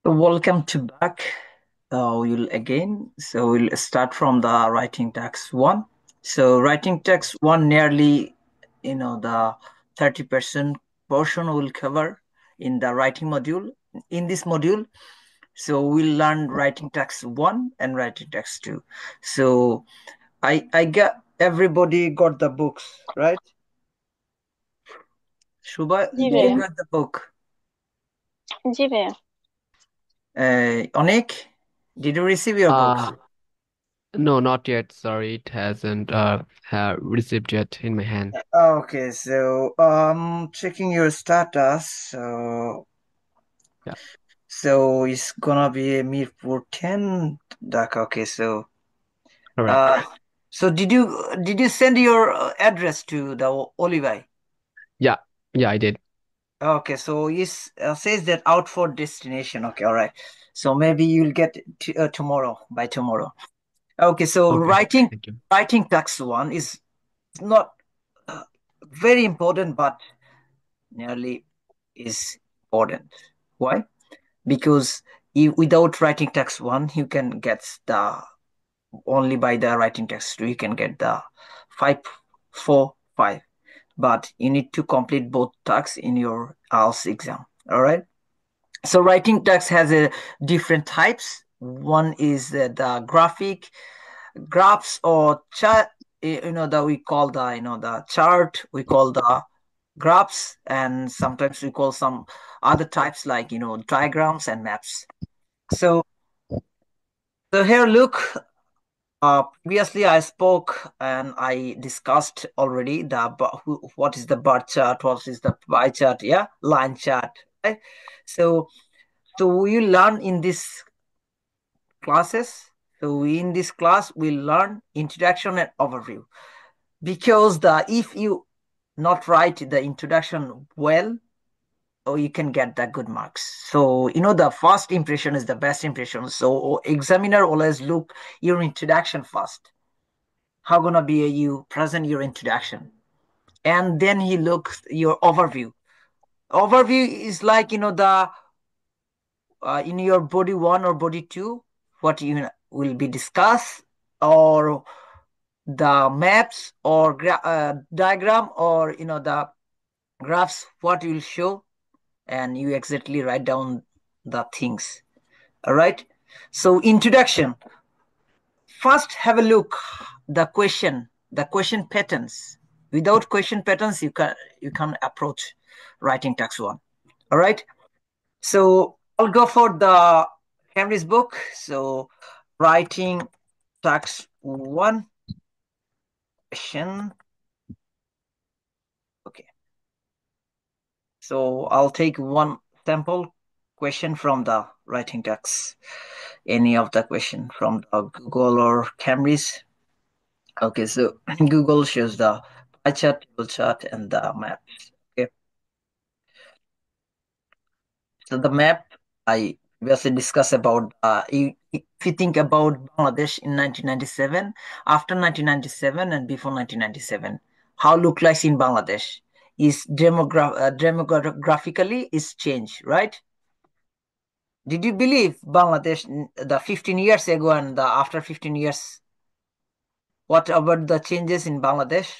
Welcome to back. We'll start from the writing text one. So writing text one nearly, the 30% portion will cover in the writing module. In this module, so we'll learn writing text one and writing text two. So I get everybody got the books, right? Shubha, ji did you भैया। get the book? जी भैया। Onik, did you receive your books? Uh, no, not yet. Sorry, it hasn't received yet in my hand. Okay, so checking your status. Yeah, So it's gonna be a Mirpur 10 Dhaka. Okay, so correct. uh so did you send your address to the Olivai? Yeah, yeah, I did. Okay, so it says that out for destination. Okay, all right. So maybe you'll get tomorrow by tomorrow. Okay, so Okay, writing thank you. writing tax one is not uh, very important, but nearly is important. Why? Because without writing text one, you can get the only by the writing text two, you can get the 545. But you need to complete both tasks in your IELTS exam. All right. So writing text has a different types. One is the graphic graphs or chart. That we call the chart. We call the graphs, and sometimes we call some other types like diagrams and maps. So here, look. Previously, I spoke and I discussed already what is the bar chart, what is the pie chart, yeah, line chart. Right? So, we learn in this classes. So, in this class, we learn introduction and overview. Because if you not write the introduction well, or you can get the good marks. So the first impression is the best impression. So examiner always look your introduction first. How gonna be you present your introduction, and then he looks your overview. Overview is like the in your body one or body two, what you will be discussed, or the maps or diagram, or the graphs, what you will show, and you exactly write down the things. All right. So introduction. First, have a look the question patterns. Without question patterns, you can approach writing text one. All right. So I'll go for the Henry's book. So writing text one question. Okay. So I'll take one sample question from the writing text. Any of the question from the Google or Cambridge. Okay, so Google shows the pie chart, table chart, and the maps. Okay, so the map I previously discussed about. If you think about Bangladesh in 1997, after 1997 and before 1997, how look like in Bangladesh is demographically is changed, right? Did you believe Bangladesh the 15 years ago and the after 15 years? What about the changes in Bangladesh?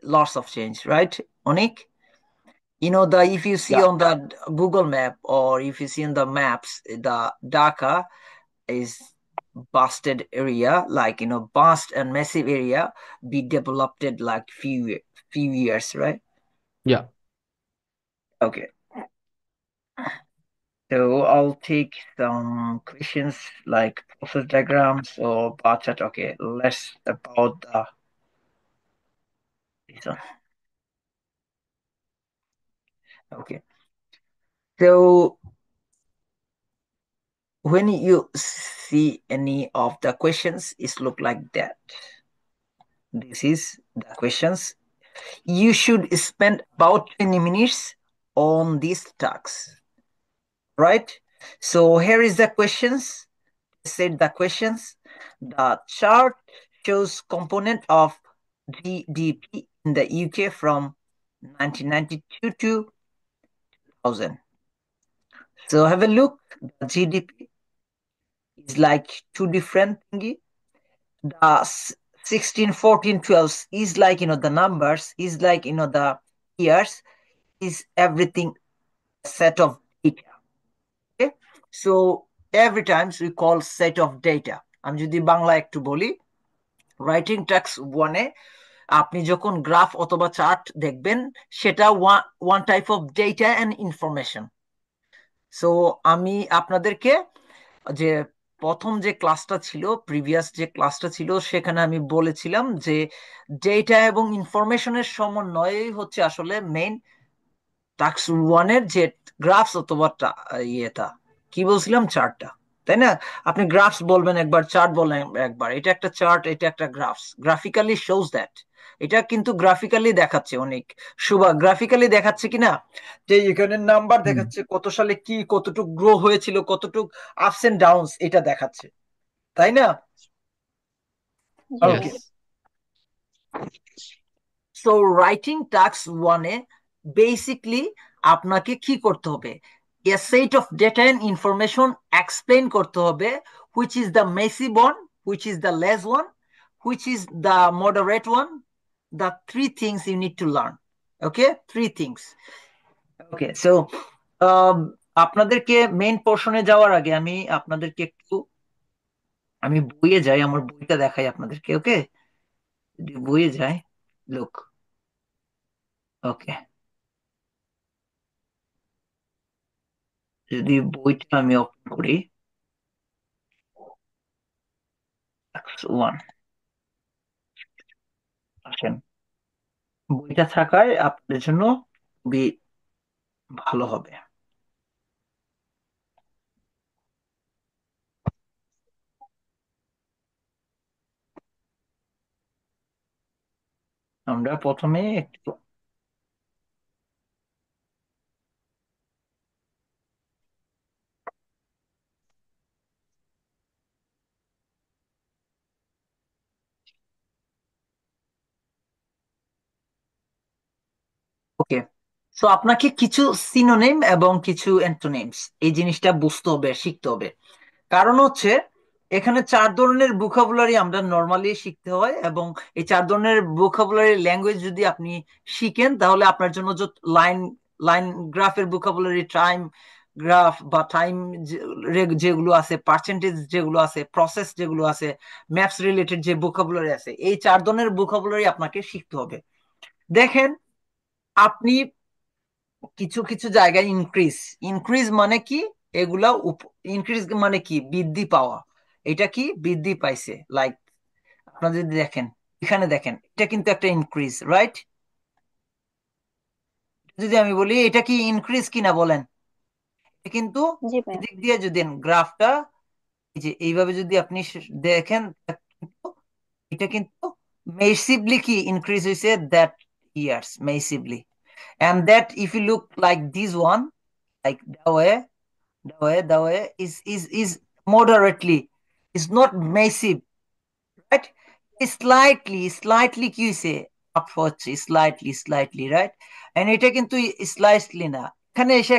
Lots of change, right, Onik? The if you see Yeah, on the Google map or if you see in the maps, the Dhaka is busted area, like vast and massive area, be developed in like few years, right? yeah. Okay, so I'll take some questions like process diagrams or bar chart. Okay, less about the this one. Okay, so when you see any of the questions, it look like that. This is the questions. You should spend about 20 minutes on these tasks, right? So here is the questions. Said the questions. The chart shows component of GDP in the UK from 1992 to 2000. So have a look. The GDP is like two different thingy. The 16, 14, 12 is like, the numbers is like, the years is everything set of data. Okay. So every times we call set of data. আমি যদি বাংলা একটু বলি, writing task ওয়ানে আপনি যখন graph অথবা chart দেখবেন, সেটা one type of data and information. So আমি আপনাদেরকে যে প্রথম যে ক্লাসটা ছিল, প্রিভিয়াস যে ক্লাসটা ছিল, সেখানে আমি বলেছিলাম যে ডেটা এবং ইনফরমেশনের সমন্বয় হচ্ছে আসলে মেইন টাস্ক ওয়ানের যে গ্রাফস অথবা ইয়েটা কি বলছিলাম, চার্টটা, তাই না? আপনি গ্রাফস বলবেন একবার, চার্ট বলবেন একবার। এটা একটা চার্ট, এটা একটা গ্রাফস, গ্রাফিক্যালি শোজ দ্যাট। এটা কিন্তু গ্রাফিক্যালি দেখাচ্ছে অনেক। শুভা, গ্রাফিক্যালি দেখাচ্ছে কিনা, যে এখানে নাম্বার হুম। দেখাচ্ছে, কত সালে কি কতটুক গ্রো হয়েছিল, কতটুক আপস এন্ড ডাউনস, এটা দেখাচ্ছে, তাই না? জি ওকে। ভাইয়া। Yes. সো রাইটিং টাস্ক ওয়ানে বেসিকলি আপনাকে কি করতে হবে, a set of data and information explain করতে হবে, which is the messy one, which is the less one, which is the moderate one. The three things you need to learn. Okay, three things. Okay, so আপনাদেরকে main পোর্শনে যাওয়ার আগে আমি আপনাদেরকে একটু, আমি বইয়ে যাই, আমার বইটা দেখাই আপনাদেরকে। ওকে, যদি বইয়ে যাই, লুক। ওকে, যদি বইটা আমি ওপেন করি, ওয়ান, আসেন, বইটা থাকায় আপনাদের জন্য খুবই ভালো হবে। আমরা প্রথমে একটু, ওকে, সো আপনাকে কিছু সিনোনিম এবং কিছু অ্যান্টোনিমস এই জিনিসটা বুঝতে হবে, শিখতে হবে। কারণ হচ্ছে এখানে চার ধরনের ভোকাবুলারি আমরা নর্মালি শিখতে হয়, এবং এই চার ধরনের ভোকাবুলারি ল্যাঙ্গুয়েজ যদি আপনি শিখেন, তাহলে আপনার জন্য যে লাইন লাইন গ্রাফের ভোকাবুলারি, টাইম গ্রাফ বা টাইম যেগুলো আছে, পার্সেন্টেজ যেগুলো আছে, প্রসেস যেগুলো আছে, ম্যাপস রিলেটেড যে ভোকাবুলারি আছে, এই চার ধরনের ভোকাবুলারি আপনাকে শিখতে হবে। দেখেন, আপনি কিছু কিছু জায়গায় ইনক্রিজ, ইনক্রিজ মানে কি, এগুলা ইনক্রিজ মানে কি, বৃদ্ধি পাওয়া। এটা কি, বৃদ্ধি পাইছে, লাইক আপনারা যদি দেখেন, এখানে দেখেন, এটা কিন্তু একটা ইনক্রিজ, রাইট? যদি আমি বলি এটা কি ইনক্রিজ কিনা, বলেন। এটা কিন্তু জি ভাইয়া। এদিক দিয়ে যদি গ্রাফটা, এই যে এইভাবে যদি আপনি দেখেন, এটা কিন্তু মেসিভলি কি ইনক্রিজ হয়েছে, that years massively. and that if you look like this one, like the way is moderately, is not massive, right? Slightly কি হইছে, আপ হচ্ছে, slightly, right? and এটা কিন্তু slightly না, এখানে এসে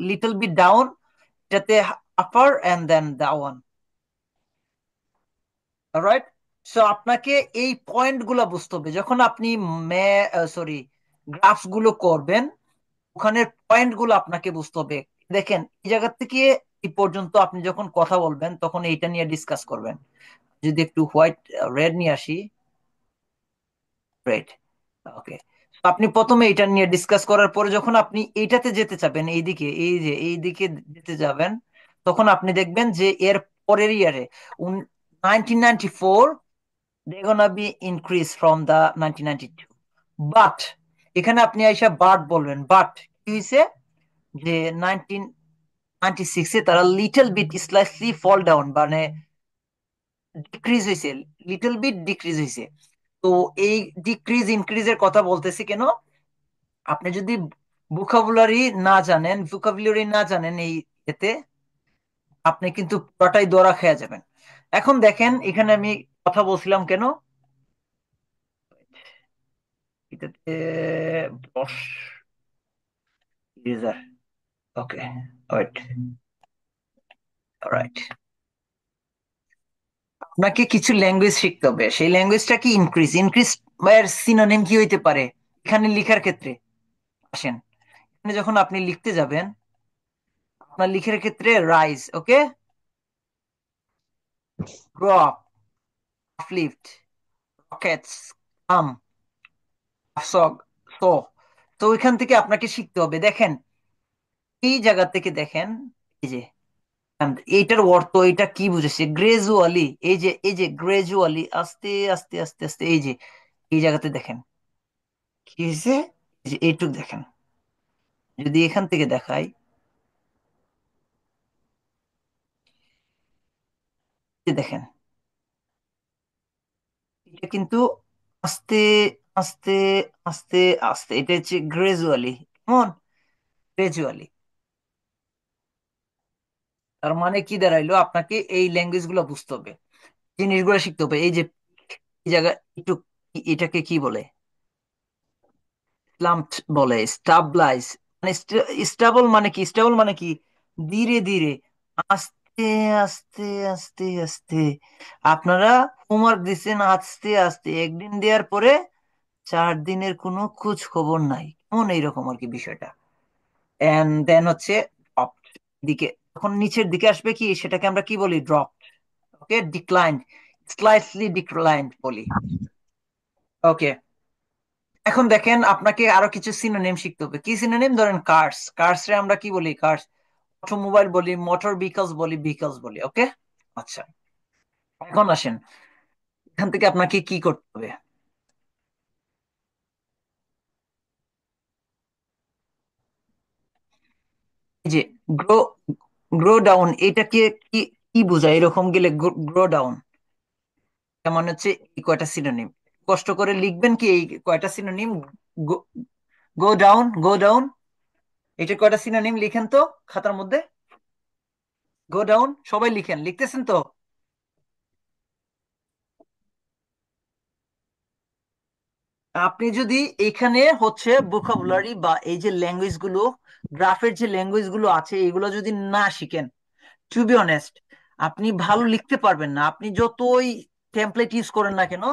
লিটল বিট ডাউন, এটাতে আপার and then down, right? So আপনাকে এই পয়েন্ট গুলা বুঝতে হবে যখন আপনি সরি গ্রাফস গুলো করবেন, ওখানের পয়েন্ট গুলো আপনাকে বুঝতে হবে। দেখেন, এই জায়গা থেকে এই পর্যন্ত আপনি যখন কথা বলবেন, তখন এইটা নিয়ে ডিসকাস করবেন। যদি একটু হোয়াইট রেড নিয়ে আসি, রেড, ওকে। আপনি প্রথমে এটা নিয়ে ডিসকাস করার পরে যখন আপনি এইটাতে যেতে চাবেন, এইদিকে, এই যে এইদিকে যেতে যাবেন, তখন আপনি দেখবেন যে এর পরের ইয়ারে 1994 they're gonna be increased from the 1992, but এখানে আপনি আইসা বাট বলবেন, বাট কি হয়েছে, যে 1996-এ তারা লিটল বিট স্লাইসলি ফল ডাউন, মানে ডিক্রিজ হয়েছে, লিটল বিট ডিক্রিজ হয়েছে। তো এই ডিক্রিজ ইনক্রিজের কথা বলতেছি কেন, আপনি যদি ভোকাবুলারি না জানেন এই এতে, আপনি কিন্তু পুরোটাই ধরা খেয়ে যাবেন। এখন দেখেন, এখানে আমি কথা বলছিলাম কেন, এটাতে ব্রশ ইরেজার, ওকে, ওয়েট, রাইট। আপনাকে কিছু ল্যাঙ্গুয়েজ শিখতে হবে, সেই ল্যাঙ্গুয়েজটা কি ইনক্রিজ। ইনক্রিজ এর সিনোনিম কি হইতে পারে এখানে লেখার ক্ষেত্রে? আসেন, এখানে যখন আপনি লিখতে যাবেন, আপনার লিখার ক্ষেত্রে রাইজ, ওকে, গ্রো আপ, আপলিফট, রকেটস, কাম, সগ, সো। তো ওইখান থেকে আপনাকে শিখতে হবে। দেখেন, এই জায়গা থেকে দেখেন, এই যে এইটার অর্থ এটা কি বুঝেছে, গ্রেজুয়ালি। এই যে গ্রেজুয়ালি, আস্তে আস্তে আস্তে আস্তে, এই যে এই জায়গাতে দেখেন কি হয়েছে, এই যে এইটুক দেখেন। যদি এখান থেকে দেখাই, এই যে দেখেন, এটা কিন্তু আস্তে আস্তে আস্তে আস্তে, এটা হচ্ছে গ্রেজুয়ালি। কেমন? গ্রেজুয়ালি। তার মানে কি দাঁড়াইলো, আপনাকে এই ল্যাঙ্গুয়েজ গুলো বুঝতে হবে, জিনিসগুলো শিখতে হবে। এই যে এই জায়গা একটু, এটাকে কি বলে, স্লাম্পড বলে, স্টাবলাইজ, মানে স্টাবল মানে কি, স্টাবল মানে কি, ধীরে ধীরে, আস্তে আস্তে আস্তে আস্তে। আপনারা হোমওয়ার্ক দিচ্ছেন আস্তে আস্তে, একদিন দেওয়ার পরে 4 দিনের কোনো খোঁজ খবর নাই, কেমন এইরকম আর কি বিষয়টা। এন্ড দেন হচ্ছে ড্রপ দিকে, যখন নিচের দিকে আসবে কি, সেটাকে আমরা কি বলি, ড্রপ। ওকে, ডিক্লাইন, স্লাইটলি ডিক্লাইন বলি। ওকে, এখন দেখেন আপনাকে আরো কিছু সিনোনিম শিখতে হবে। কি সিনোনিম? ধরেন কার্স, কার্স রে আমরা কি বলি, কার্স। অটোমোবাইল বলি, মোটর ভেহিকলস বলি, ভেহিকলস বলি। ওকে, আচ্ছা, এখন আসেন, এখান থেকে আপনাকে কি করতে হবে। এই যে গ্রো, গ্রো ডাউন, এটাকে কি কি বোঝায়, এরকম গেলে গ্রো ডাউন মানে হচ্ছে এই কয়টা সিনোনিম, কষ্ট করে লিখবেন কি এই কয়টা synonym. Go down, go down, এটা কয়টা সিনোনিম লিখেন তো খাতার মধ্যে। গো ডাউন, সবাই লিখেন, লিখতেছেন তো? আপনি যদি এখানে হচ্ছে ভোকাবুলারি বা এই যে ল্যাঙ্গুয়েজ গুলো, গ্রাফের যে ল্যাঙ্গুয়েজ গুলো আছে, এগুলো যদি না শিখেন, টু বি অনেস্ট, আপনি ভালো লিখতে পারবেন না। আপনি যতই টেমপ্লেট ইউজ করেন না কেন,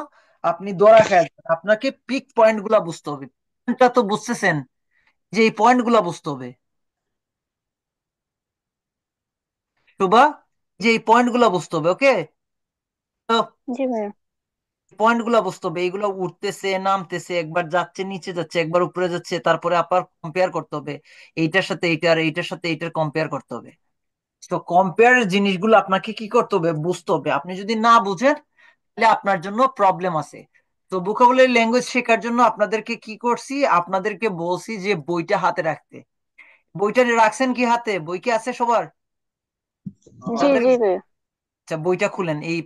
আপনি ধরা খেয়ে যাবেন। আপনাকে পিক পয়েন্ট গুলা বুঝতে হবে। পয়েন্টটা তো বুঝতেছেন, যে এই পয়েন্ট গুলা বুঝতে হবে, শোভা, যে এই পয়েন্ট গুলা বুঝতে হবে। ওকে, তো জি ভাইয়া। পয়েন্ট গুলা বুঝতে হবে, এইগুলো উঠতেছে নামতেছে, একবার যাচ্ছে নিচে যাচ্ছে, একবার উপরে যাচ্ছে, তারপরে আবার কম্পেয়ার করতে হবে, এইটার সাথে এইটার, এইটার সাথে এইটার কম্পেয়ার করতে হবে। তো কম্পেয়ার জিনিসগুলো আপনাকে কি করতে হবে, বুঝতে হবে। আপনি যদি না বুঝেন, তাহলে আপনার জন্য প্রবলেম আছে। তো ভোকাবুলারি ল্যাঙ্গুয়েজ শেখার জন্য আপনাদেরকে কি করছি, আপনাদেরকে বলছি যে বইটা হাতে রাখতে। বইটা রাখছেন কি হাতে? বই কি আছে সবার? জি যাদের, জি ভাইয়া। আচ্ছা, বইটা খুলেন, এই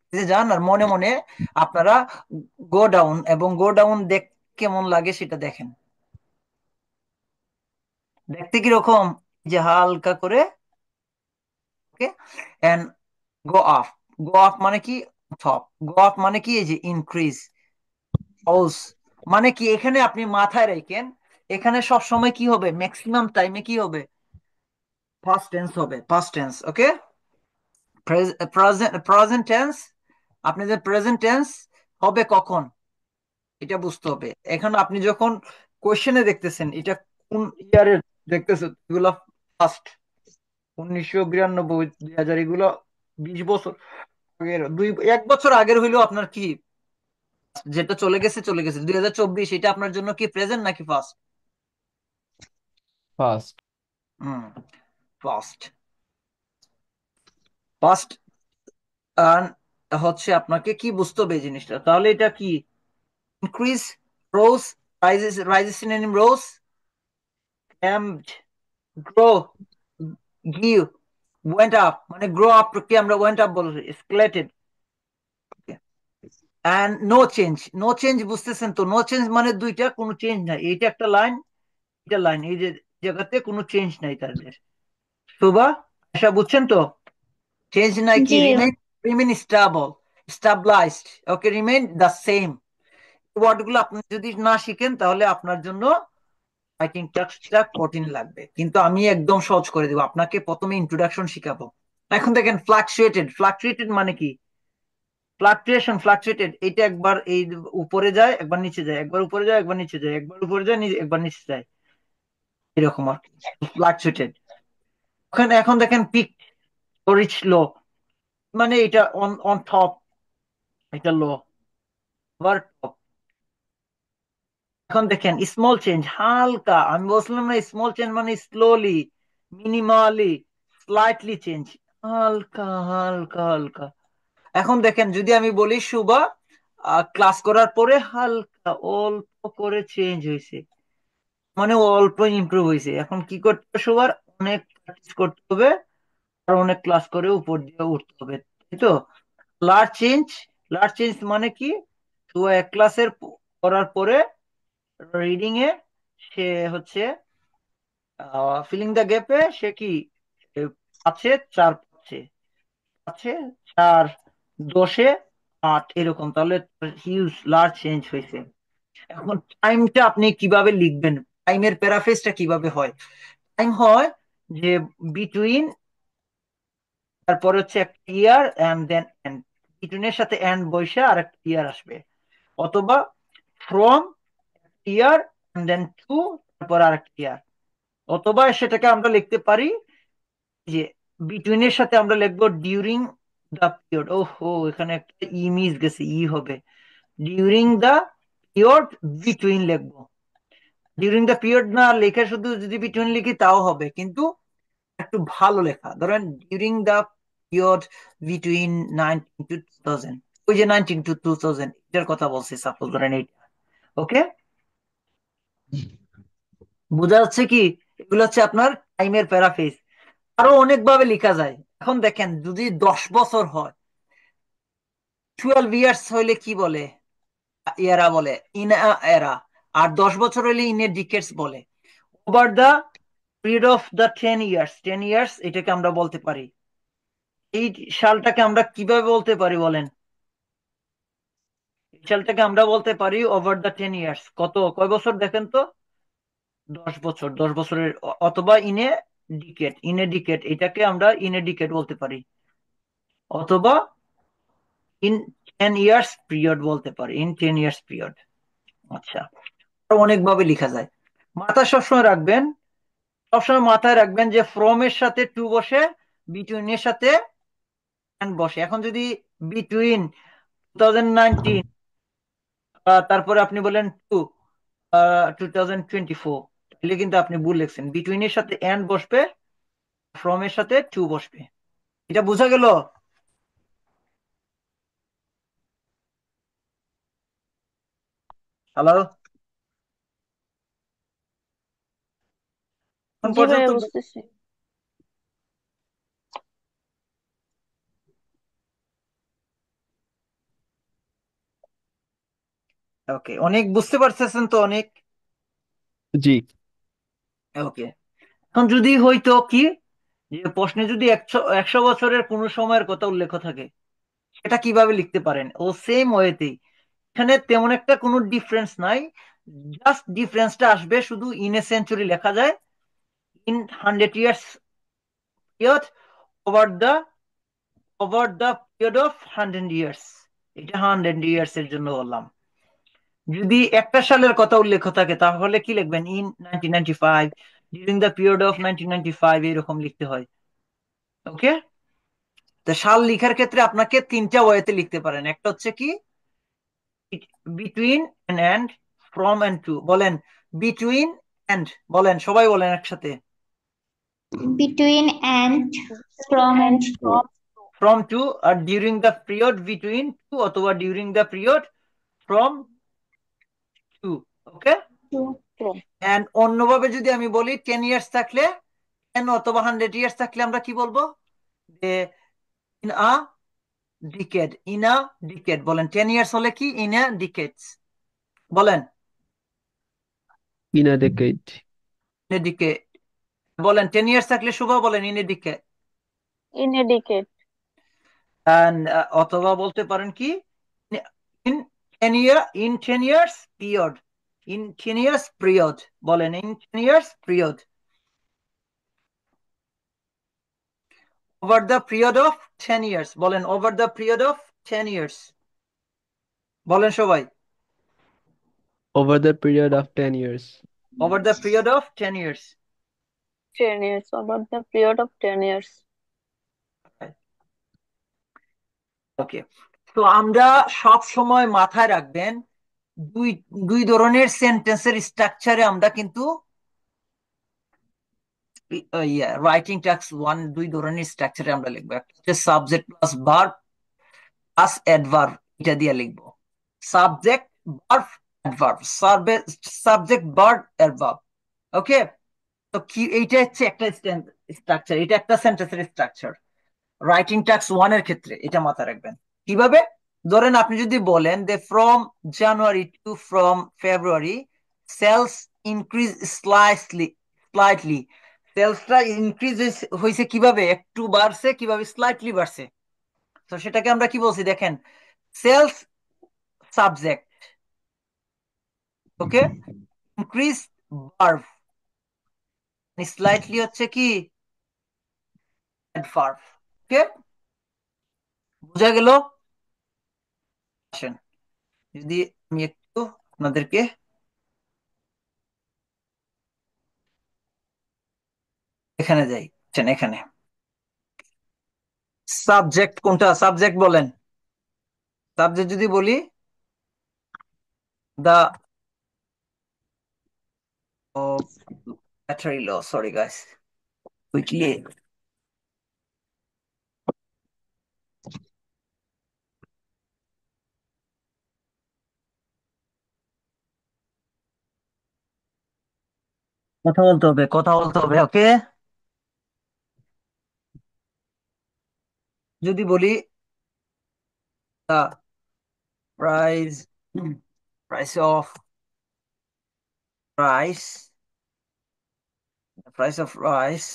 পেজে যান, আর মনে মনে আপনারা গো ডাউন এবং গো ডাউন দেখ কেমন লাগে সেটা দেখেন। দেখতে কিরকম, যে হালকা করে, okay, and go up. Go up মানে কি, টপ। গো আপ মানে কি, এই যে ইনক্রিজ। হাউস মানে কি, এখানে আপনি মাথায় রাখেন, এখানে সব সময় কি হবে, ম্যাক্সিমাম টাইমে কি হবে, ফার্স্ট টেন্স হবে, ফার্স্ট টেন্স। ওকে, প্রেজেন্ট, প্রেজেন্ট টেন্স, আপনি যে প্রেজেন্ট টেন্স হবে কখন, এটা বুঝতে হবে। এখন আপনি যখন কোশ্চেনে দেখতেছেন, এটা কোন ইয়ারে দেখতেছেন, এগুলো ফার্স্ট, 1992, 2000, এগুলো 20 বছর আগের, 1 বছর আগের হইলেও আপনার কি, যেটা চলে গেছে চলে গেছে। 2024, এটা আপনার জন্য কি প্রেজেন্ট নাকি ফার্স্ট? ফার্স্ট। হুম, ফার্স্ট, ফার্স্ট। আর হচ্ছে আপনাকে কি বুঝতে হবে এই জিনিসটা, তাহলে এটা কি, increase, rose, rises, rises synonym rose, jumped, grow, give, went up, মানে গ্রো আপ কে আমরা ওয়েন্ট আপ বলি, escalated. And no change, no change বুঝতেছেন তো? নো চেঞ্জ মানে দুইটা, কোনো চেঞ্জ নাই, এইটা একটা লাইন, এটা লাইন, এই যে জায়গাতে কোনো চেঞ্জ নাই তাদের। শোভা, আশা, বুঝছেন তো? চেঞ্জ নাই কি, জি remain, remain stable, stabilised, okay, remain the same. Word গুলো আপনি যদি না শিখেন, তাহলে আপনার জন্য রাইটিং টাস্কটা কঠিন লাগবে, কিন্তু আমি একদম সহজ করে দেবো। আপনাকে প্রথমে ইন্ট্রোডাকশন শিখাবো। এখন দেখেন ফ্লাকচুয়েটেড, ফ্লাকচুয়েটেড মানে কি? ফ্লাকচুয়েটেড এটা একবার এই উপরে যায়, একবার নিচে যায়, একবার উপরে যায়, একবার নিচে যায়, একবার উপরে যায়, একবার নিচে যায়, এরকম আর কি ফ্লাকচুয়েটেড। ওখানে এখন দেখেন পিক, রিচ লো, মানে এটা অন অন টপ, এটা লো, আবার টপ। এখন দেখেন স্মল চেঞ্জ, হালকা, আমি বলছিলাম না স্মল চেঞ্জ মানে স্লোলি, মিনিমালি, স্লাইটলি চেঞ্জ, হালকা হালকা হালকা। এখন দেখেন যদি আমি বলি শুভা ক্লাস করার পরে হালকা অল্প করে চেঞ্জ হয়েছে, মানে ও অল্প ইমপ্রুভ হয়েছে। এখন কি করতে হবে শুভার? অনেক প্র্যাকটিস করতে হবে, আর অনেক ক্লাস করে উপর দিয়ে উঠতে হবে, তাই তো? লার্জ চেঞ্জ, লার্জ চেঞ্জ মানে কি? তো এক ক্লাসের করার পরে রিডিং এ সে হচ্ছে ফিলিং দ্য গ্যাপে সে কি এ, আছে 4 পাচ্ছে, আছে 4, 10-এ 8 এরকম, তাহলে হিউজ লার্জ চেঞ্জ হয়েছে। এখন টাইমটা আপনি কিভাবে লিখবেন? টাইমের প্যারাফ্রেজটা কিভাবে হয়? টাইম হয় যে বিটুইন, তারপরে হচ্ছে একটা ইয়ার এন্ড দেন এন্ড, বিটুইনের সাথে এন্ড বসে আর একটা ইয়ার আসবে, অথবা from year and then to, তারপর আর একটা ইয়ার, অথবা সেটাকে আমরা লিখতে পারি যে বিটুইনের সাথে আমরা লিখবো ডিউরিং দা পিরিয়ড। ওহো, এখানে একটা ই মিস গেছে, ই হবে ডিউরিং দা পিরিয়ড, বিটুইন লিখবো। ডিউরিং দা পিরিয়ড না লেখা শুধু যদি বিটুইন লিখি তাও হবে, কিন্তু একটু ভালো লেখা, ধরেন during the period between 19 to 2000, ওই যে 19 to 2000 এটার কথা বলছি, সাপোজ ধরেন এইটা। ওকে, বোঝা যাচ্ছে কি? এগুলো হচ্ছে আপনার টাইমের প্যারাফ্রেজ। আরো অনেক ভাবে লেখা যায়। এখন দেখেন যদি 10 বছর হয়, 12 ইয়ার্স হইলে কি বলে? এরা বলে ইন এরা। আর 10 বছর হইলে ইন এ ডিকেটস বলে। Over the period of the 10 years, 10 years এটাকে আমরা বলতে পারি। এই সালটাকে আমরা কিভাবে বলতে পারি বলেন? এই সালটাকে আমরা বলতে পারি ওভার দা 10 ইয়ার্স। কত, কয় বছর দেখেন তো? 10 বছর, 10 বছরের, অথবা ইনে ডিকেট, ইনে ডিকেট এটাকে আমরা ইনে ডিকেট বলতে পারি, অথবা ইন 10 ইয়ার্স পিরিয়ড বলতে পারি, ইন 10 ইয়ার্স পিরিয়ড। আচ্ছা, আরো অনেক ভাবে লেখা যায়। মাথায় সবসময় রাখবেন, সবসময় মাথায় রাখবেন যে ফ্রম এর সাথে টু বসে, বিটুইন এর সাথে এন্ড বসে। এখন যদি বিটুইন 2019 তারপরে আপনি বলেন টু 2024, তাহলে কিন্তু আপনি ভুল লিখছেন। বিটুইন এর সাথে এন্ড বসবে, ফ্রম এর সাথে টু বসবে। এটা বোঝা গেল? হ্যালো, এখন জি পর্যন্ত? ভাইয়া, বুঝতেছি। ওকে, অনেক বুঝতে পারতেছেন তো? অনেক। জি। ওকে, এখন যদি হইতো কি যে প্রশ্নে যদি 100 বছরের কোন সময়ের কথা উল্লেখ থাকে, সেটা কিভাবে লিখতে পারেন? ও সেম ওয়েতেই, এখানে তেমন একটা কোনো ডিফারেন্স নাই। জাস্ট ডিফারেন্সটা আসবে শুধু ইন এ সেঞ্চুরি লেখা যায়, in 100 years period, over the, over the period of 100 years. এটা 100 ইয়ার্স এর জন্য বললাম। যদি একটা সালের কথা উল্লেখ থাকে তাহলে কি লিখবেন? In 1995, during the period of 1995, এরকম লিখতে হয়। ওকে, তো সাল লিখার ক্ষেত্রে আপনাকে 3টা ওয়েতে লিখতে পারেন। একটা হচ্ছে কি between and, from and to. বলেন বিটুইন এন্ড, বলেন সবাই বলেন একসাথে। Between and from and to. From to, আর during the period between to, অথবা during the period from to. Okay, To. From. And অন্যভাবে যদি আমি বলি 10 ইয়ার্স থাকলে, 10 অথবা 100 ইয়ার্স থাকলে আমরা কি বলবো? যে in a decade, in a decade. বলেন 10 ইয়ার্স হলে কি? In a ডিকেডস। বলেন In a decade. In a decade. বলেন 10 ইয়ার্স থাকলে শুভ, বলেন in a decade. In a decade. অথবা বলতে পারেন কি in 10 year, in 10 years period. In 10 years period, বলেন in 10 years period, over the period of 10 years, বলেন over the period of 10 years, বলেন সবাই Over the period of 10 years. over the period of 10 years. 10 years. About the period of 10 years. ওকে, তো আমরা সব সময় মাথায় রাখবেন দুই দুই ধরনের সেন্টেন্সের স্ট্রাকচারে আমরা কিন্তু রাইটিং টাস্ক 1 দুই ধরনের স্ট্রাকচারে আমরা লিখবো, একটা হচ্ছে subject plus verb plus adverb, এটা দিয়ে লিখবো subject verb adverb, subject verb adverb. Okay, তো কি এইটা হচ্ছে একটা স্ট্রাকচার, এটা একটা সেন্টেন্সের স্ট্রাকচার রাইটিং টাস্ক 1 এর ক্ষেত্রে, এটা মাথায় রাখবেন। কিভাবে? ধরেন আপনি যদি বলেন যে from January to from February sales increase slightly, সেলসটা ইনক্রিজ হয়েছে কিভাবে, একটু বাড়ছে, কিভাবে স্লাইটলি বাড়ছে, তো সেটাকে আমরা কি বলছি দেখেন, সেলস সাবজেক্ট, ওকে, ইনক্রিজ ভার্ব, স্লাইটলি হচ্ছে কি অ্যাডভার্ব। ওকে, বোঝা গেল? আসেন যদি আমি একটু আপনাদেরকে এখানে যাই, এখানে সাবজেক্ট কোনটা, সাবজেক্ট বলেন, সাবজেক্ট যদি বলি the battery low, sorry guys, quickly কথা বলতে হবে, কথা বলতে হবে। ওকে, যদি বলি the price price of rice, price of rice,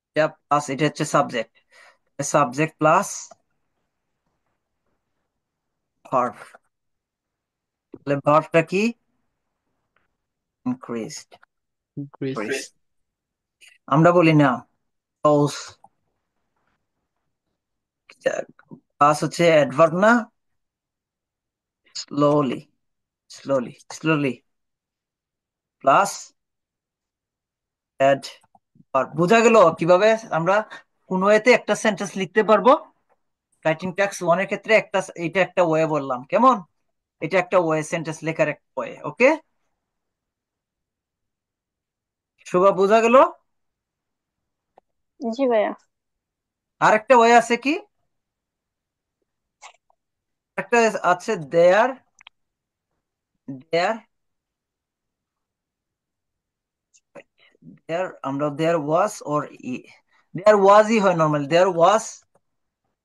এটা প্লাস, এটা হচ্ছে সাবজেক্ট, সাবজেক্ট প্লাস ভার্ব, তাহলে ভার্বটা কি ইনক্রিজড। Increased. আমরা বলি না those, প্লাস হচ্ছে অ্যাডভার্ব না, slowly slowly plus adverb. বোঝা গেল কিভাবে আমরা কোন ওয়েতে একটা সেন্টেন্স লিখতে পারবো। রাইটিং টাস্ক 1 এর ক্ষেত্রে একটা, এটা একটা ওয়ে বললাম, কেমন, এটা একটা ওয়ে, সেন্টেন্স লেখার একটা ওয়ে। ওকে, শোভা বোঝা গেল? জি ভাইয়া। আরেকটা ওয়ে আছে কি, একটা আছে দেয়ার, দেয়ার দেয়ার আমরা দেয়ার ওয়াজ ওর দেয়ার ওয়াজই হয় normally, there was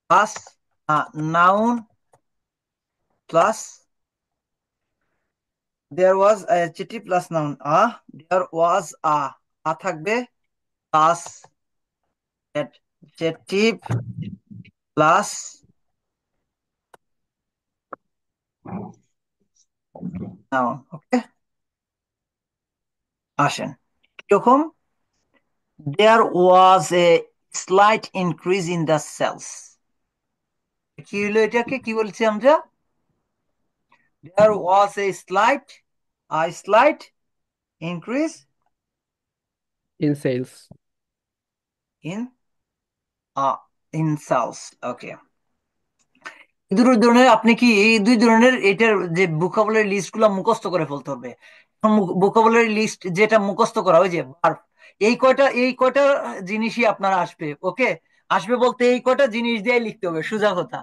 plus noun plus there was চিটি প্লাস নাউন দেয়ার ওয়াজ থাকবে plus adjective plus noun. Okay, আসেন এরকম, there was a slight increase in the cells, কি হলো, এটাকে কি বলছি আমরা, there was a slight increase In sales. in in cells. ওকে, দুই ধরনের, আপনি কি এই দুই ধরনের এটার যে ভোকাবুলারি লিস্ট গুলা মুখস্থ করে ফেলতে হবে। ভোকাবুলারি লিস্ট যেটা মুখস্থ করা, ওই যে ভার্ব, এই কয়টা জিনিসই আপনার আসবে। ওকে, আসবে বলতে এই কয়টা জিনিস দিয়ে লিখতে হবে, সোজা কথা।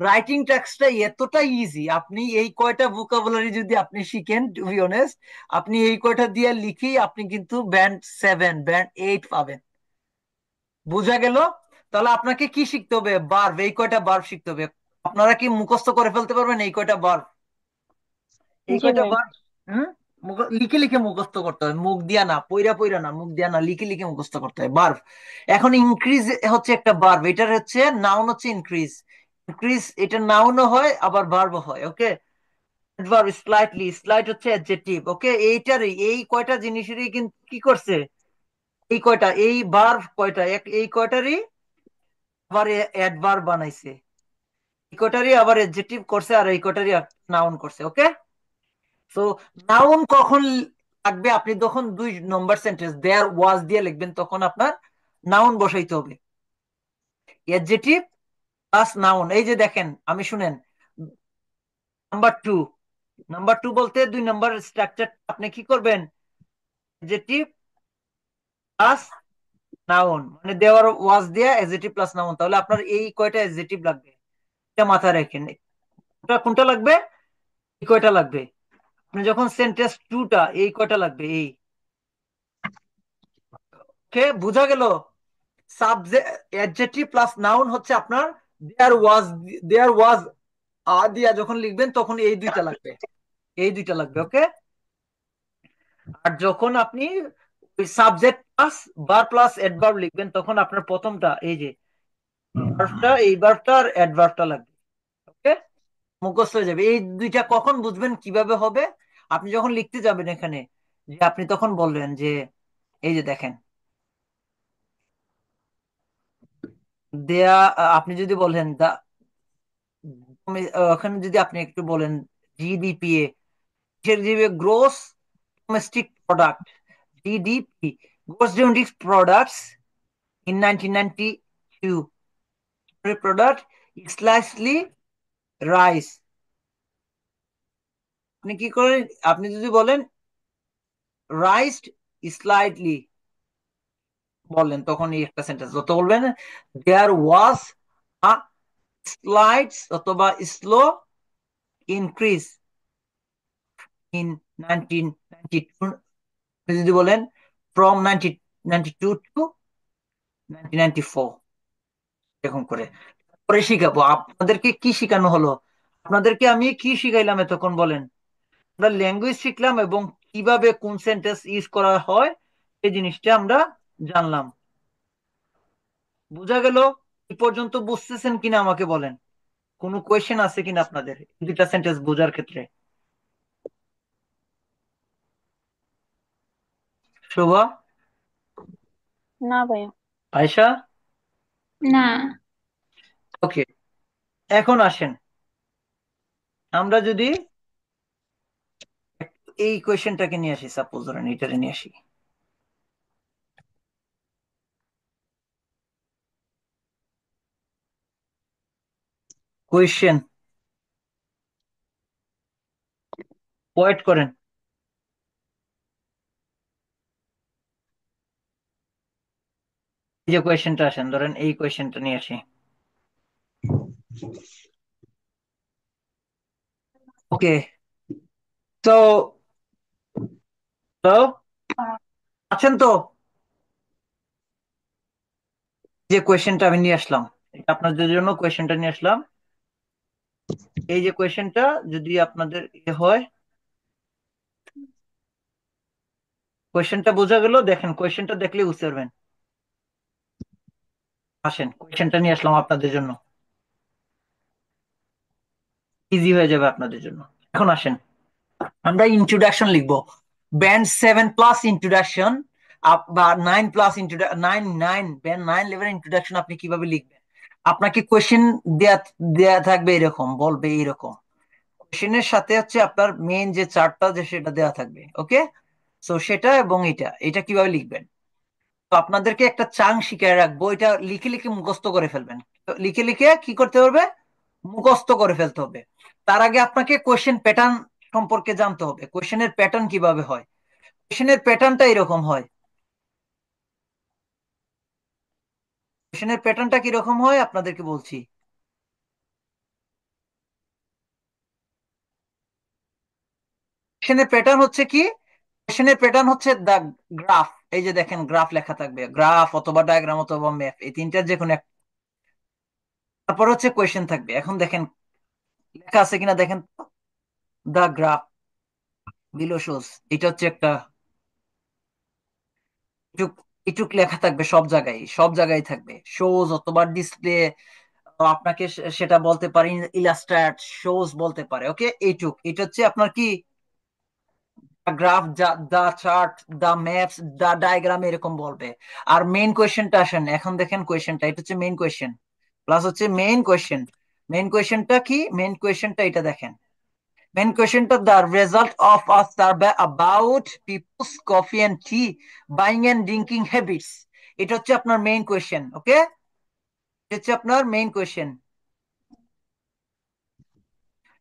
রাইটিং টাস্কটা এতটা ইজি, আপনি এই কয়টা ভোকাবুলারি যদি আপনি শিখেন, টু বি অনেস্ট, আপনি এই কয়টা দিয়ে লিখেই আপনি কিন্তু ব্যান্ড 7 ব্যান্ড 8 পাবেন। বুঝা গেল? তাহলে আপনাকে কি শিখতে হবে, ভার্ব, এই কয়টা ভার্ব শিখতে হবে। আপনারা কি মুখস্থ করে ফেলতে পারবেন এই কয়টা ভার্ব, এই জি কয়টা ভাই। ভার্ব? হুম, লিখে লিখে মুখস্থ করতে হবে, মুখ দিয়া না, পইরা পইরা না, মুখ দিয়া না, লিখে লিখে মুখস্থ করতে হয় ভার্ব। এখন ইনক্রিজ হচ্ছে একটা ভার্ব, এটার হচ্ছে নাউন হচ্ছে ইনক্রিজ, ইনক্রিজ এটা নাউনও হয় আবার ভার্বও হয়। ওকে, অ্যাডভার্ব স্লাইটলি, স্লাইট হচ্ছে অ্যাডজেক্টিভ। ওকে, এইটারই এই কয়টা জিনিসেরই কিন্তু কি করছে, এই কয়টা, এই ভার্ব কয়টা, এই কয়টারই আবার অ্যাডভার্ব বানাইছে, এই কয়টারই আবার অ্যাডজেক্টিভ করছে, আর এই কয়টারই নাউন করছে। ওকে, সো নাউন কখন লাগবে, আপনি যখন 2 নম্বর সেন্টেন্স দেয়ার ওয়াজ দিয়ে লিখবেন, তখন আপনার নাউন বসাইতে হবে, অ্যাডজেক্টিভ প্লাস নাউন। এই যে দেখেন, আমি শুনেন, নাম্বার 2, নাম্বার 2 বলতে 2 নম্বর স্ট্রাকচার আপনি কি করবেন, অ্যাডজেক্টিভ প্লাস নাউন, মানে দেওয়ার ওয়াজ দিয়া অ্যাডজেক্টিভ প্লাস নাউন। তাহলে আপনার এই কয়টা অ্যাডজেক্টিভ লাগবে, এটা মাথায় রাখেন। কোনটা কোনটা লাগবে, এই কয়টা লাগবে। আপনি যখন সেন্টেন্স 2টা, এই কয়টা লাগবে, এই। ওকে, বোঝা গেল। সাবজেক্ট, অ্যাডজেক্টিভ প্লাস নাউন হচ্ছে আপনার দেয়ার ওয়াজ দিয়া যখন লিখবেন, তখন এই দুইটা লাগবে, এই দুইটা লাগবে। ওকে, আর যখন আপনি subject plus verb plus adverb লিখবেন, তখন আপনার প্রথমটা, এই যে ভার্বটা, এই ভার্বটা আর অ্যাডভার্বটা লাগবে। ওকে, মুখস্থ হয়ে যাবে। এই দুইটা কখন বুঝবেন কিভাবে হবে, আপনি যখন লিখতে যাবেন এখানে, যে আপনি তখন বলবেন যে, এই যে দেখেন, দেয়া, আপনি যদি বলেন দা, ওখানে যদি আপনি একটু বলেন জিডিপিএ, gross domestic product, GDP, gross domestic products in 1992, product slightly rise। আপনি কি করেন, আপনি যদি বলেন রাইসড স্লাইটলি বললেন, তখন এই একটা সেন্টেন্স। যত বলবেন দেয়ার ওয়াজ আ স্লাইড অথবা স্লো ইনক্রিজ ইন 1992, যদি বলেন ফ্রম 1992 টু 1994, এরকম করে। পরে শিখাবো আপনাদেরকে, কি শিখানো হলো আপনাদেরকে, আমি কি শিখাইলাম এতক্ষণ বলেন, আমরা ল্যাঙ্গুয়েজ শিখলাম এবং কিভাবে কোন সেন্টেন্স ইউজ করা হয় এই জিনিসটা আমরা জানলাম। বোঝা গেল? এই পর্যন্ত বুঝতেছেন কিনা আমাকে বলেন, কোনো কোয়েশ্চেন আছে কিনা আপনাদের এই দুটা সেন্টেন্স বোঝার ক্ষেত্রে? শোভা, না ভাইয়া। আয়শা, না। ওকে। এখন আসেন, আমরা যদি এই কোয়েশ্চেনটাকে নিয়ে আসি, সাপোজ ধরেন এটারে নিয়ে আসি। কোয়েশ্চেন, ওয়েট করেন, এই যে কোয়েশ্চেনটা আসেন, ধরেন এই কোয়েশ্চেনটা নিয়ে আসি। ওকে, তো তো আছেন তো, যে কোয়েশ্চেনটা আমি নিয়ে আসলাম, এটা আপনাদের জন্য কোয়েশ্চেনটা নিয়ে আসলাম। এই যে কোয়েশ্চেনটা যদি আপনাদের হয়, কোয়েশ্চেনটা বোঝা গেল? দেখেন, কোয়েশ্চেনটা দেখলে বুঝতে পারবেন। আসেন, কোয়েশ্চেনটা নিয়ে আসলাম আপনাদের জন্য, ইজি হয়ে যাবে আপনাদের জন্য। এখন আসেন, আমরা ইন্ট্রোডাকশন লিখবো, ব্যান্ড 7 প্লাস ইন্ট্রোডাকশন, বা 9 plus introduction, band 9 level introduction আপনি কিভাবে লিখবেন? আপনাকে কোয়েশ্চেন দেয়া দেয়া থাকবে, এরকম বলবে, এরকম কোয়েশ্চেনের সাথে হচ্ছে আপনার মেইন যে চার্টটা, যে সেটা দেয়া থাকবে। ওকে, সো সেটা এবং এটা এটা কিভাবে লিখবেন, তো আপনাদেরকে একটা চাং শিখায় রাখবো, এটা লিখে লিখে মুখস্থ করে ফেলবেন। তো লিখে লিখে কি করতে হবে, মুখস্থ করে ফেলতে হবে। তার আগে আপনাকে কোয়েশ্চেন প্যাটার্ন সম্পর্কে জানতে হবে, কোয়েশ্চেনের প্যাটার্ন কিভাবে হয়। কোয়েশ্চেনের প্যাটার্নটা এরকম হয়, কোয়েশ্চেনের প্যাটার্নটা কিরকম হয় আপনাদেরকে বলছি। কোয়েশ্চেনের প্যাটার্ন হচ্ছে কি, কোয়েশ্চেনের প্যাটার্ন হচ্ছে দা গ্রাফ। এই যে দেখেন, গ্রাফ লেখা থাকবে, গ্রাফ অথবা ডায়াগ্রাম অথবা ম্যাপ, এই তিনটার যে কোনো তারপর হচ্ছে কোয়েশ্চেন থাকবে। এখন দেখেন লেখা আছে কিনা দেখেন, দা গ্রাফ বিলো শোজ, এটা হচ্ছে একটা, এটুক এটুক লেখা থাকবে, সব জায়গায় সব জায়গায় থাকবে, শোজ অথবা ডিসপ্লে তো আপনাকে সেটা বলতে পারি, ইলাস্ট্রেট, শোজ বলতে পারে। ওকে, এইটুক, এটা হচ্ছে আপনার কি graph, the chart, the maps, the diagram এরকম বলবে। আর মেইন কোয়েশ্চেনটা আসেন, এখন দেখেন কোয়েশ্চেনটা, এটা হচ্ছে মেইন কোয়েশ্চেন প্লাস হচ্ছে মেইন কোয়েশ্চেন। মেইন কোয়েশ্চেনটা কি? মেইন কোয়েশ্চেনটা এটা দেখেন, মেইন কোয়েশ্চেনটা, the result of a survey about people's coffee and tea buying and drinking habits. এটা হচ্ছে আপনার মেইন কোয়েশ্চেন। ওকে, এটা হচ্ছে আপনার মেইন কোয়েশ্চেন,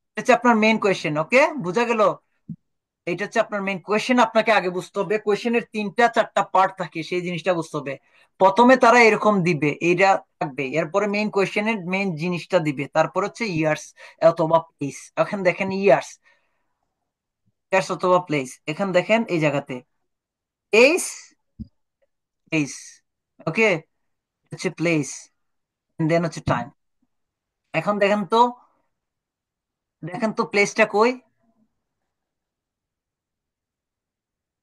এটা হচ্ছে আপনার মেইন কোয়েশ্চেন। ওকে, বুঝা গেল? এটা হচ্ছে আপনার মেইন কোয়েশ্চেন। আপনাকে আগে বুঝতে হবে কোয়েশ্চেনের 3টা 4টা পার্ট থাকে, সেই জিনিসটা বুঝতে হবে। প্রথমে তারা এরকম দিবে, এইটা থাকবে, এরপরে মেইন কোয়েশ্চেনের মেইন জিনিসটা দিবে, তারপর হচ্ছে ইয়ার্স অথবা প্লেস। এখন দেখেন ইয়ার্স, ইয়ার্স অথবা প্লেস, এখন দেখেন এই জায়গাতে প্লেস, প্লেস। ওকে, হচ্ছে প্লেস, দেন হচ্ছে টাইম। এখন দেখেন তো, দেখেন তো প্লেসটা কই?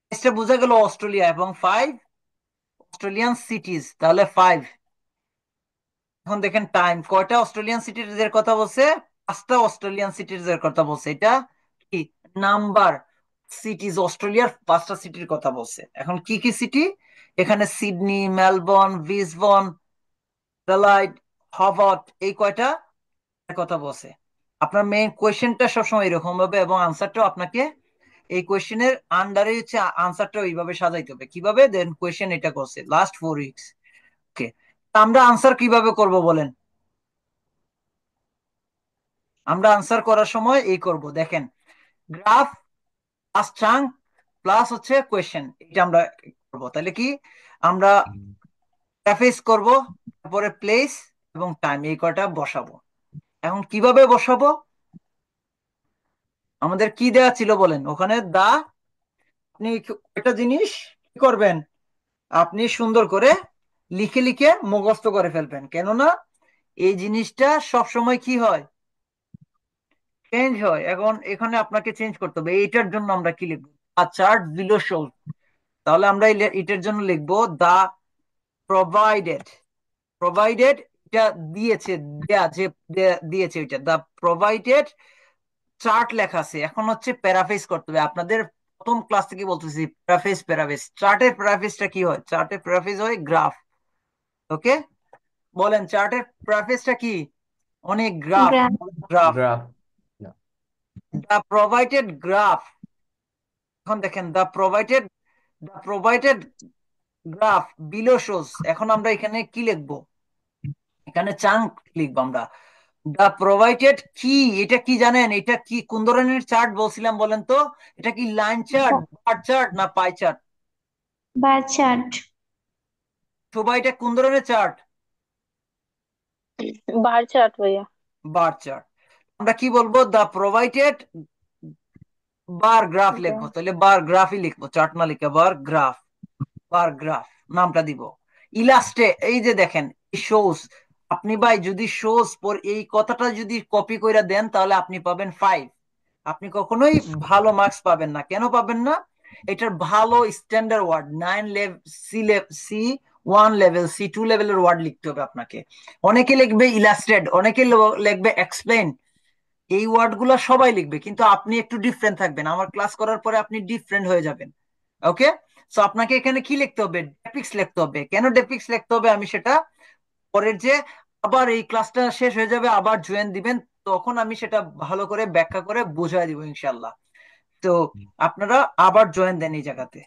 প্লেসটা বোঝা গেল অস্ট্রেলিয়া, এবং 5 অস্ট্রেলিয়ান সিটিজ, তাহলে 5। এখন দেখেন টাইম, কয়টা অস্ট্রেলিয়ান সিটিজের কথা বলছে? 5টা অস্ট্রেলিয়ান সিটিজের কথা বলছে। এটা কি নাম্বার? সিটিজ, অস্ট্রেলিয়ার 5টা সিটির কথা বলছে। এখন কি কি সিটি? এখানে Sydney, Melbourne, Brisbane, Adelaide, Hobart, এই কয়টা কথা বলছে। আপনার মেইন কোয়েশ্চেনটা সবসময় এরকম হবে, এবং আনসারটাও আপনাকে এই কোয়েশ্চেনের আন্ডারে হচ্ছে আনসারটা ওইভাবে সাজাইতে হবে। কিভাবে? দেন কোয়েশ্চেন এটা করছে লাস্ট 4 উইকস। ওকে, আমরা আনসার কিভাবে করব বলেন? আমরা আনসার করার সময় এই করব, দেখেন, গ্রাফ প্লাস চাঙ্ক প্লাস হচ্ছে কোয়েশ্চেন, এটা আমরা করব। তাহলে কি আমরা গ্রাফেস করব, তারপরে প্লেস এবং টাইম, এই কয়টা বসাবো। এখন কিভাবে বসাবো? আমাদের কি দেওয়া ছিল বলেন? ওখানে দা, আপনি একটা জিনিস কি করবেন, আপনি সুন্দর করে লিখে লিখে মুখস্থ করে ফেলবেন, কেননা এই জিনিসটা সব সময় কি হয়, চেঞ্জ হয়। এখন এখানে আপনাকে চেঞ্জ করতে হবে, এইটার জন্য আমরা কি লিখবো? আ চার্ট বিলো শো। তাহলে আমরা এটার জন্য লিখবো দা প্রোভাইডেড, প্রোভাইডেড, এটা দিয়েছে, দেয়া যে দিয়েছে ওইটা, দা প্রোভাইডেড চার্ট লেখা আছে। এখন হচ্ছে প্যারাফ্রেজ করতে হবে। আপনাদের প্রথম ক্লাস থেকে বলতেছি প্যারাফ্রেজ, প্যারাফ্রেজ, চার্টের প্যারাফ্রেজটা কি হয়? চার্টের প্যারাফ্রেজ হয় গ্রাফ। ওকে, বলেন চার্টের প্যারাফ্রেজটা কি? অনেক graph, graph, graph, graph. Yeah. দা প্রোভাইডেড গ্রাফ। এখন দেখেন the provided graph below shows. এখন আমরা এখানে কি লিখবো? এখানে চাঙ্ক লিখবো আমরা। দা প্রোভাইডেড কি, এটা কি জানেন? এটা কি কোন ধরনের চার্ট বলছিলাম বলেন তো? এটা কি লাইন চার্ট, বার চার্ট, না পাই চার্ট? বার চার্ট, সবাই এটা কোন ধরনের চার্ট? বার চার্ট ভাইয়া। Bar chart. আমরা কি বলবো? দা প্রোভাইডেড বার গ্রাফ লিখবো, গ্রাফ। তাহলে বার গ্রাফই লিখবো, চার্ট না লিখে বার গ্রাফ, বার গ্রাফ নামটা দিব। ইলাস্টে, এই যে দেখেন শোস, আপনি ভাই যদি শোস পর এই কথাটা যদি কপি করে দেন তাহলে আপনি পাবেন 5। আপনি কখনোই ভালো মার্কস পাবেন না। কেন পাবেন না? এটার ভালো standard word 9 level, C1 level, C2 লেভেলের ওয়ার্ড লিখতে হবে আপনাকে। অনেকে লিখবে ইলাস্ট্রেট, অনেকে লিখবে এক্সপ্লেন, এই ওয়ার্ড গুলা সবাই লিখবে, কিন্তু আপনি একটু ডিফারেন্ট থাকবেন। আমার ক্লাস করার পরে আপনি ডিফারেন্ট হয়ে যাবেন। ওকে, সো আপনাকে এখানে কি লিখতে হবে? ডেপিক্স লিখতে হবে। কেন ডেপিক্স লিখতে হবে আমি সেটা পরের যে আবার এই ক্লাসটা শেষ হয়ে যাবে আবার জয়েন দিবেন, তখন আমি সেটা ভালো করে ব্যাখ্যা করে বুঝাই দিব ইনশাল্লাহ। তো আপনারা আবার জয়েন দেন এই জায়গাতে।